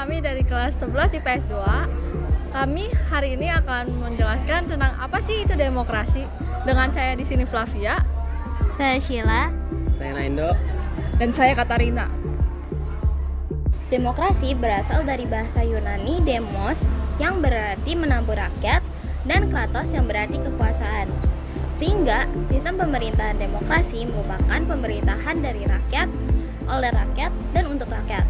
kami dari kelas 11 IPS 2. Kami hari ini akan menjelaskan tentang apa sih itu demokrasi. Dengan saya di sini Flavia. Saya Sheila. Saya Naindo. Dan saya Katarina. Demokrasi berasal dari bahasa Yunani demos yang berarti menampur rakyat dan kratos yang berarti kekuasaan. Sehingga sistem pemerintahan demokrasi merupakan pemerintahan dari rakyat, oleh rakyat, dan untuk rakyat.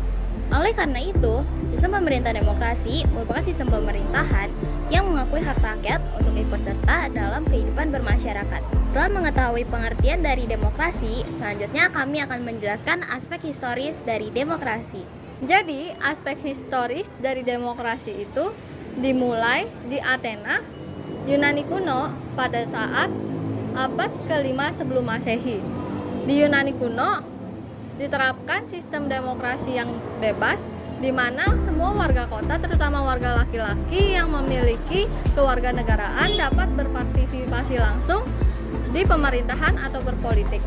Oleh karena itu, sistem pemerintahan demokrasi merupakan sistem pemerintahan yang mengakui hak rakyat untuk ikut serta dalam kehidupan bermasyarakat. Setelah mengetahui pengertian dari demokrasi, selanjutnya kami akan menjelaskan aspek historis dari demokrasi. Jadi, aspek historis dari demokrasi itu dimulai di Athena, Yunani kuno pada saat abad ke-5 sebelum Masehi. Di Yunani kuno diterapkan sistem demokrasi yang bebas di mana semua warga kota, terutama warga laki-laki yang memiliki kewarganegaraan dapat berpartisipasi langsung di pemerintahan atau berpolitik.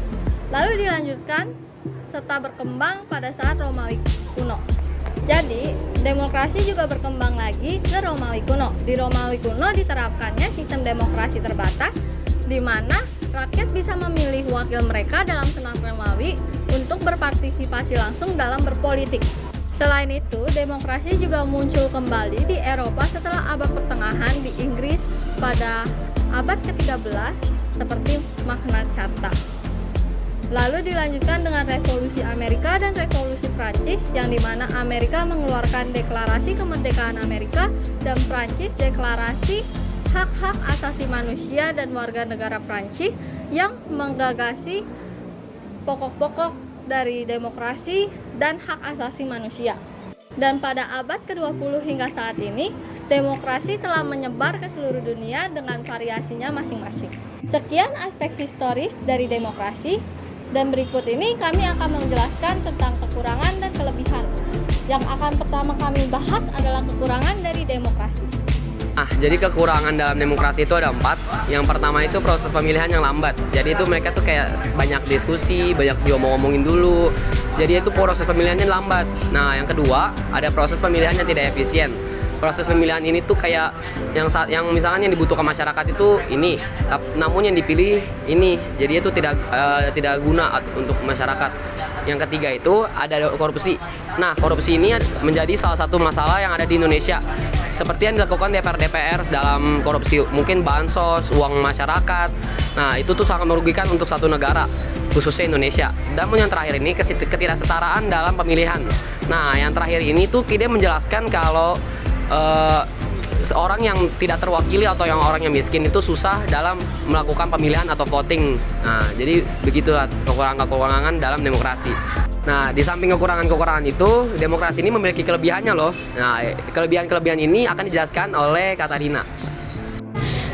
Lalu dilanjutkan serta berkembang pada saat Romawi kuno. Jadi, demokrasi juga berkembang lagi ke Romawi kuno. Di Romawi kuno diterapkannya sistem demokrasi terbatas di mana rakyat bisa memilih wakil mereka dalam Senat Romawi untuk berpartisipasi langsung dalam berpolitik. Selain itu, demokrasi juga muncul kembali di Eropa setelah abad pertengahan di Inggris pada abad ke-13 seperti Magna Carta. Lalu dilanjutkan dengan Revolusi Amerika dan Revolusi Prancis yang dimana Amerika mengeluarkan Deklarasi Kemerdekaan Amerika dan Prancis Deklarasi Hak-Hak Asasi Manusia dan Warga Negara Prancis yang menggagasi pokok-pokok dari demokrasi dan hak asasi manusia. Dan pada abad ke-20 hingga saat ini, demokrasi telah menyebar ke seluruh dunia dengan variasinya masing-masing. Sekian aspek historis dari demokrasi, dan berikut ini kami akan menjelaskan tentang kekurangan dan kelebihan. Yang akan pertama kami bahas adalah kekurangan dari demokrasi. Jadi kekurangan dalam demokrasi itu ada 4. Yang pertama itu proses pemilihan yang lambat. Jadi itu mereka tuh kayak banyak diskusi, banyak diomong-omongin dulu. Jadi itu proses pemilihannya lambat. Nah, yang kedua ada proses pemilihan yang tidak efisien. Proses pemilihan ini tuh kayak yang misalkan yang dibutuhkan masyarakat itu ini, namun yang dipilih ini. Jadi itu tidak guna untuk masyarakat. Yang ketiga itu ada korupsi. Nah, korupsi ini menjadi salah satu masalah yang ada di Indonesia. Seperti yang dilakukan DPR dalam korupsi, mungkin bansos, uang masyarakat. Nah, itu tuh sangat merugikan untuk satu negara, khususnya Indonesia. Dan yang terakhir ini ketidaksetaraan dalam pemilihan. Nah, yang terakhir ini tuh tidak menjelaskan kalau seorang yang tidak terwakili atau orang yang miskin itu susah dalam melakukan pemilihan atau voting. Nah, jadi begitulah kekurangan-kekurangan dalam demokrasi. Nah, di samping kekurangan-kekurangan itu, demokrasi ini memiliki kelebihannya loh. Nah, kelebihan-kelebihan ini akan dijelaskan oleh Katarina.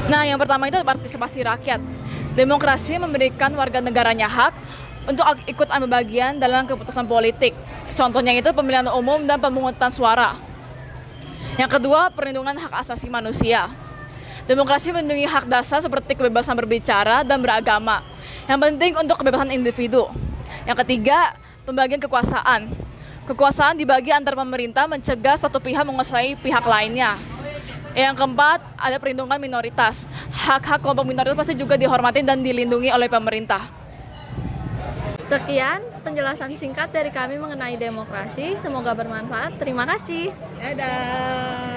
Nah, yang pertama itu partisipasi rakyat. Demokrasi memberikan warga negaranya hak untuk ikut ambil bagian dalam keputusan politik. Contohnya itu pemilihan umum dan pemungutan suara. Yang kedua, perlindungan hak asasi manusia. Demokrasi melindungi hak dasar seperti kebebasan berbicara dan beragama, yang penting untuk kebebasan individu. Yang ketiga, pembagian kekuasaan. Kekuasaan dibagi antar pemerintah mencegah satu pihak menguasai pihak lainnya. Yang keempat, ada perlindungan minoritas. Hak-hak kelompok minoritas pasti juga dihormati dan dilindungi oleh pemerintah. Sekian penjelasan singkat dari kami mengenai demokrasi. Semoga bermanfaat. Terima kasih. Dadah.